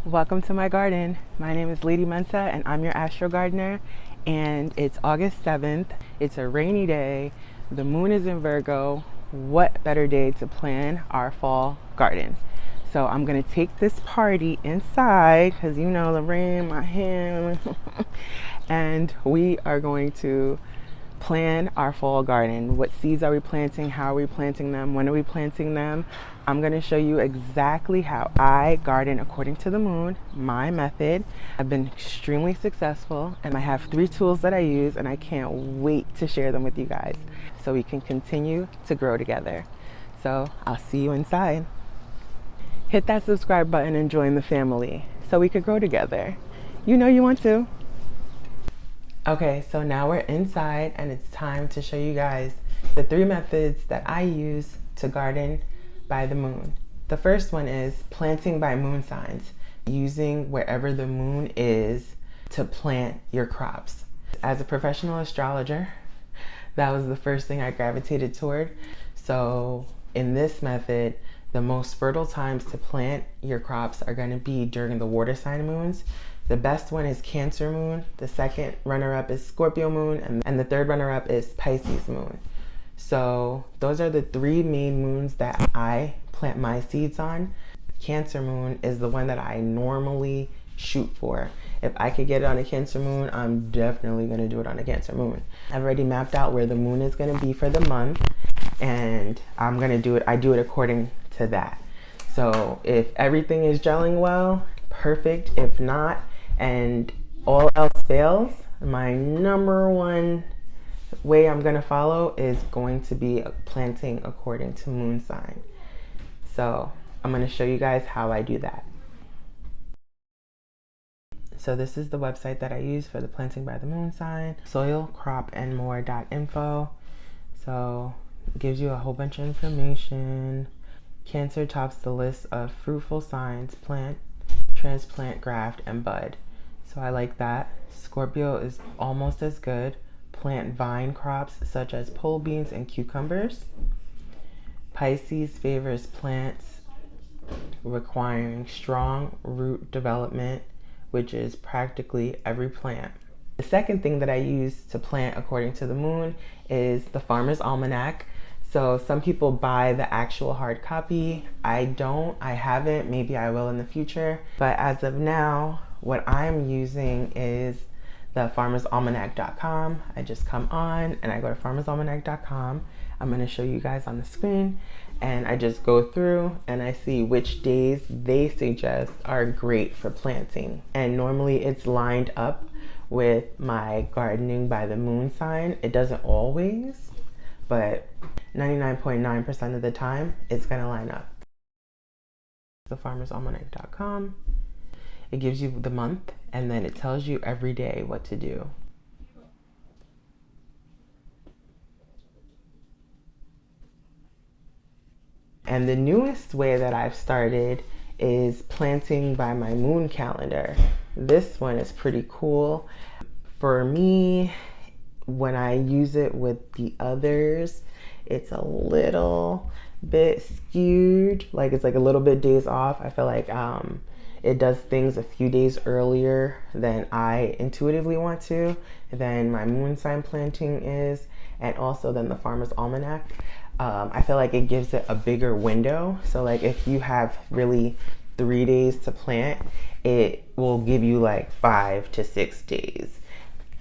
Welcome to my garden. My name is Lady Mensa and I'm your Astro Gardener, and it's August 7th. It's a rainy day. The moon is in Virgo. What better day to plan our fall garden? So I'm gonna take this party inside because you know the rain, my hand, and we are going to plan our fall garden. What seeds are we planting? How are we planting them? When are we planting them? I'm going to show you exactly how I garden according to the moon, my method. I've been extremely successful and I have 3 tools that I use, and I can't wait to share them with you guys so we can continue to grow together. So I'll see you inside. Hit that subscribe button and join the family so we could grow together. You know you want to. Okay, so now we're inside and it's time to show you guys the 3 methods that I use to garden by the moon. The first one is planting by moon signs, using wherever the moon is to plant your crops. As a professional astrologer, that was the first thing I gravitated toward. So in this method, the most fertile times to plant your crops are going to be during the water sign moons. The best one is Cancer moon, the second runner-up is Scorpio moon, and the third runner-up is Pisces moon. So those are the 3 main moons that I plant my seeds on. Cancer moon is the one that I normally shoot for. If I could get it on a Cancer moon, I'm definitely going to do it on a Cancer moon. I've already mapped out where the moon is going to be for the month, and I'm going to do it. I do it according to that. So if everything is gelling well, perfect. If not, and all else fails, my number 1 way I'm going to follow is going to be planting according to moon sign. So I'm going to show you guys how I do that. So this is the website that I use for the planting by the moon sign, soilcropandmore.info. So it gives you a whole bunch of information. Cancer tops the list of fruitful signs: plant, transplant, graft, and bud. So I like that. Scorpio is almost as good. Plant vine crops such as pole beans and cucumbers. Pisces favors plants requiring strong root development, which is practically every plant. The second thing that I use to plant according to the moon is the Farmer's Almanac. So some people buy the actual hard copy. I don't, I haven't, maybe I will in the future. But as of now, what I'm using is the farmersalmanac.com. I just come on and I go to farmersalmanac.com. I'm going to show you guys on the screen, and I just go through and I see which days they suggest are great for planting. And normally it's lined up with my gardening by the moon sign. It doesn't always, but 99.9% of the time it's going to line up. The farmersalmanac.com. It gives you the month, and then it tells you every day what to do. And the newest way that I've started is planting by my moon calendar. This one is pretty cool. For me, when I use it with the others, it's a little bit skewed. Like it's like a little bit days off. I feel like it does things a few days earlier than I intuitively want to, than my moon sign planting is, and also than the Farmer's Almanac. I feel like it gives it a bigger window. So like if you have really 3 days to plant, it will give you like 5 to 6 days.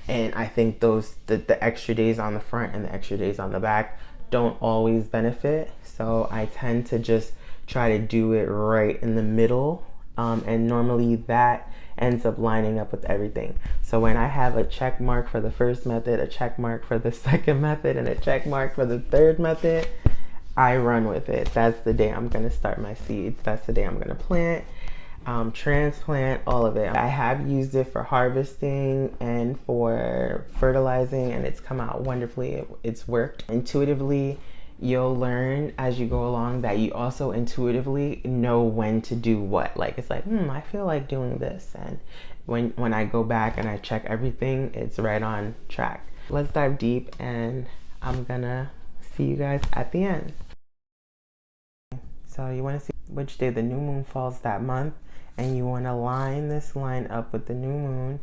And I think those the extra days on the front and the extra days on the back don't always benefit. So I tend to just try to do it right in the middle. And normally that ends up lining up with everything. So when I have a check mark for the first method, a check mark for the second method, and a check mark for the third method, I run with it. That's the day I'm going to start my seeds. That's the day I'm going to plant, transplant, all of it. I have used it for harvesting and for fertilizing, and it's come out wonderfully. It's worked. Intuitively, you'll learn as you go along that you also intuitively know when to do what. Like it's like, I feel like doing this, and when I go back and I check everything, it's right on track. Let's dive deep, and I'm gonna see you guys at the end. So you want to see which day the new moon falls that month, and you want to line this line up with the new moon,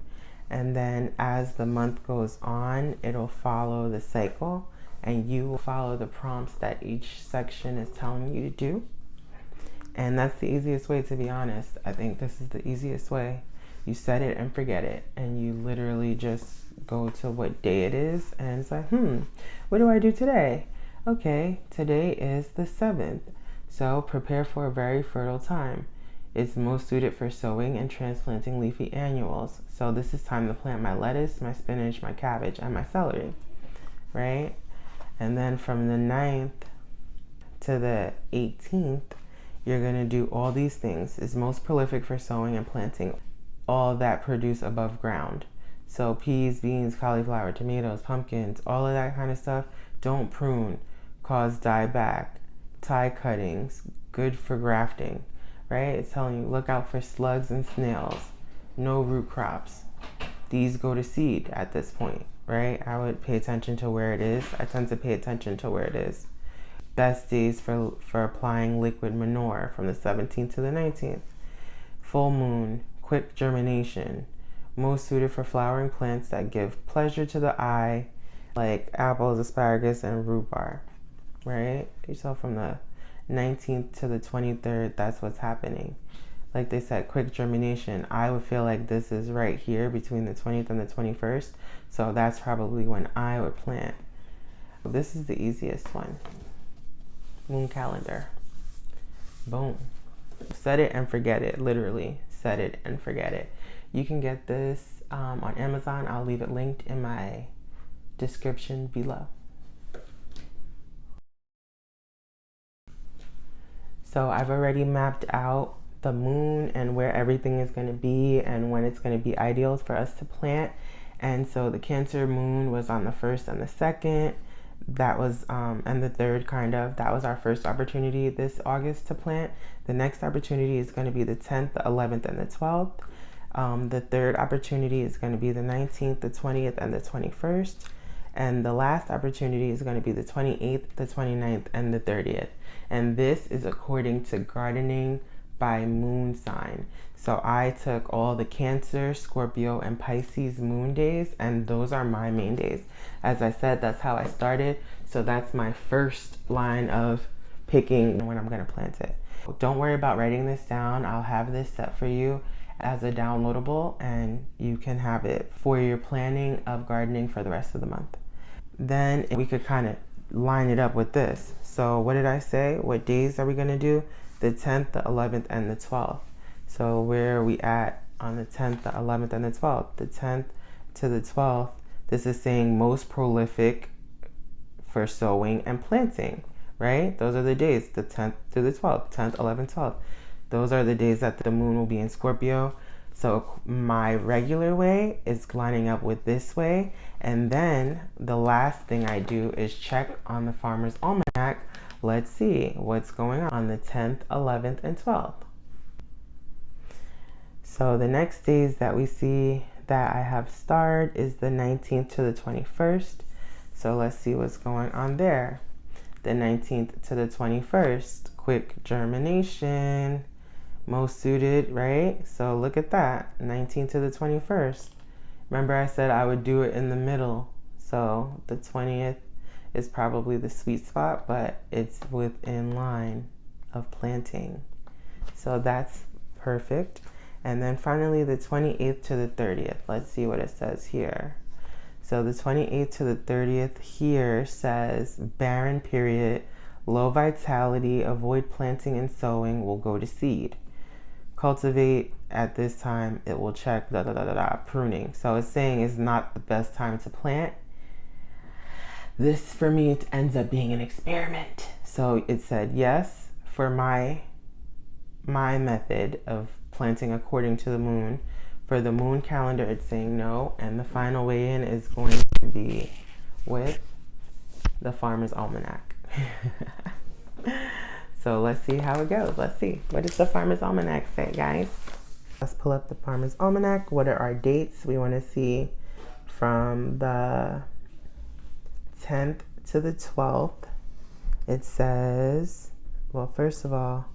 and then as the month goes on, it'll follow the cycle, and you will follow the prompts that each section is telling you to do. And that's the easiest way, to be honest. I think this is the easiest way. You set it and forget it, and you literally just go to what day it is, and it's like, what do I do today? Okay, today is the 7th, so prepare for a very fertile time. It's most suited for sowing and transplanting leafy annuals. So this is time to plant my lettuce, my spinach, my cabbage, and my celery, right? And then from the 9th to the 18th, you're gonna do all these things. It's most prolific for sowing and planting all that produce above ground. So peas, beans, cauliflower, tomatoes, pumpkins, all of that kind of stuff. Don't prune, cause dieback, tie cuttings, good for grafting, right? It's telling you, look out for slugs and snails, no root crops. These go to seed at this point, right? I would pay attention to where it is. I tend to pay attention to where it is. Best days for applying liquid manure from the 17th to the 19th. Full moon, quick germination, most suited for flowering plants that give pleasure to the eye, like apples, asparagus, and rhubarb, right? So from the 19th to the 23rd, that's what's happening. Like they said, quick germination. I would feel like this is right here between the 20th and the 21st. So that's probably when I would plant. This is the easiest one. Moon calendar. Boom. Set it and forget it. Literally, set it and forget it. You can get this on Amazon. I'll leave it linked in my description below. So I've already mapped out the moon and where everything is going to be and when it's going to be ideal for us to plant. And so the Cancer moon was on the 1st and the 2nd. That was and the 3rd, kind of, that was our first opportunity this August to plant. The next opportunity is going to be the 10th, the 11th, and the 12th. The 3rd opportunity is going to be the 19th, the 20th, and the 21st. And the last opportunity is going to be the 28th, the 29th, and the 30th. And this is according to gardening by moon sign. So I took all the Cancer, Scorpio, and Pisces moon days, and those are my main days. As I said, that's how I started. So that's my first line of picking when I'm going to plant it. Don't worry about writing this down. I'll have this set for you as a downloadable, and you can have it for your planning of gardening for the rest of the month. Then we could kind of line it up with this. So what did I say? What days are we going to do? The 10th, the 11th, and the 12th. So where are we at on the 10th, the 11th, and the 12th? The 10th to the 12th, this is saying most prolific for sowing and planting, right? Those are the days, the 10th to the 12th, 10th, 11th, 12th. Those are the days that the moon will be in Scorpio. So my regular way is lining up with this way. And then the last thing I do is check on the Farmer's Almanac. Let's see what's going on the 10th, 11th, and 12th. So the next days that we see that I have starred is the 19th to the 21st. So let's see what's going on there. The 19th to the 21st, quick germination, most suited, right? So look at that, 19th to the 21st. Remember I said I would do it in the middle. So the 20th is probably the sweet spot, but it's within line of planting. So that's perfect. And then finally the 28th to the 30th. Let's see what it says here. So the 28th to the 30th here says barren period, low vitality, avoid planting and sowing, will go to seed. Cultivate at this time, it will check pruning. So it's saying it's not the best time to plant. This for me, it ends up being an experiment. So it said yes for my method of planting according to the moon. For the moon calendar, it's saying no, and the final weigh-in is going to be with the Farmer's Almanac. So let's see how it goes. Let's see. What does the Farmer's Almanac say, guys? Let's pull up the Farmer's Almanac. What are our dates? We want to see from the 10th to the 12th. It says, well, first of all,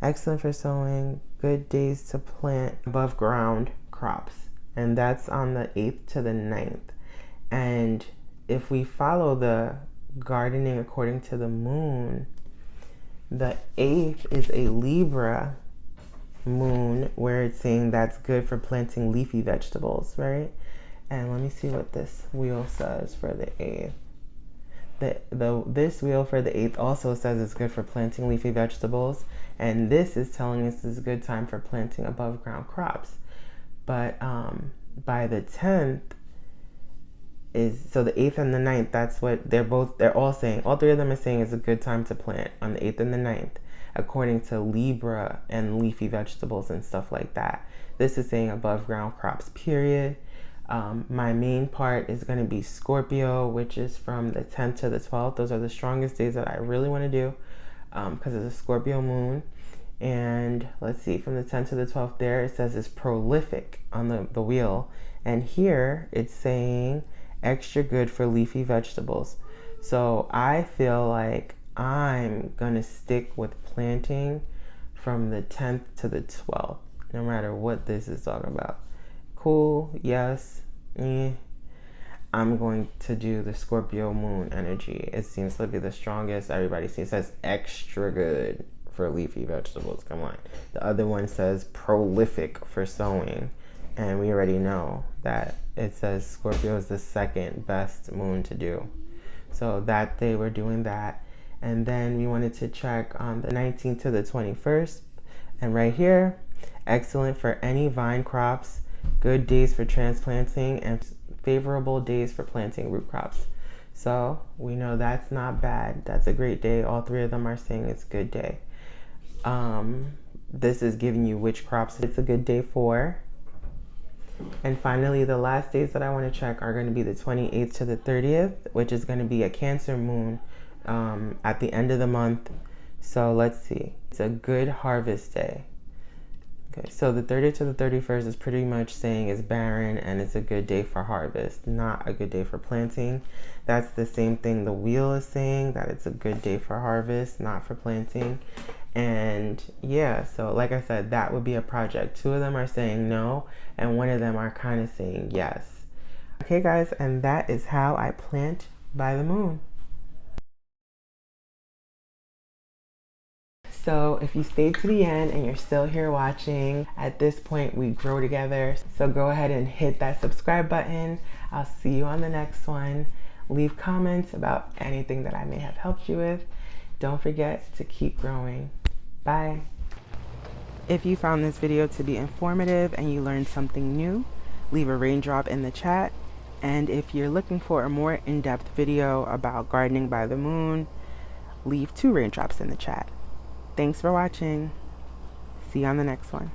excellent for sowing, good days to plant above ground crops, and that's on the 8th to the 9th. And if we follow the gardening according to the moon, the 8th is a Libra moon, where it's saying that's good for planting leafy vegetables, right? And let me see what this wheel says for the 8th. This wheel for the 8th also says it's good for planting leafy vegetables, and this is telling us this is a good time for planting above ground crops. But by the 10th is, so the 8th and the 9th, that's what they're all saying. All three of them are saying it's a good time to plant on the 8th and the 9th, according to Libra and leafy vegetables and stuff like that. This is saying above ground crops, period. My main part is going to be Scorpio, which is from the 10th to the 12th. Those are the strongest days that I really want to do because it's a Scorpio moon. And let's see, from the 10th to the 12th there, it says it's prolific on the wheel. And here it's saying extra good for leafy vegetables. So I feel like I'm going to stick with planting from the 10th to the 12th, no matter what this is talking about. Cool, yes, I'm going to do the Scorpio moon energy. It seems to be the strongest. Everybody says extra good for leafy vegetables. Come on. The other one says prolific for sowing. And we already know that it says Scorpio is the second best moon to do. So that day we're doing that. And then we wanted to check on the 19th to the 21st. And right here, excellent for any vine crops. Good days for transplanting and favorable days for planting root crops. So we know that's not bad. That's a great day. All three of them are saying it's a good day. This is giving you which crops it's a good day for. And finally, the last days that I want to check are going to be the 28th to the 30th, which is going to be a Cancer moon at the end of the month. So let's see. It's a good harvest day. Okay, so the 30th to the 31st is pretty much saying it's barren and it's a good day for harvest, not a good day for planting. That's the same thing the wheel is saying, that it's a good day for harvest, not for planting. And yeah, so like I said, that would be a project. Two of them are saying no, and one of them are kind of saying yes. Okay guys, and that is how I plant by the moon. So if you stayed to the end and you're still here watching, at this point we grow together. So go ahead and hit that subscribe button. I'll see you on the next one. Leave comments about anything that I may have helped you with. Don't forget to keep growing. Bye. If you found this video to be informative and you learned something new, leave a raindrop in the chat. And if you're looking for a more in-depth video about gardening by the moon, leave 2 raindrops in the chat. Thanks for watching. See you on the next one.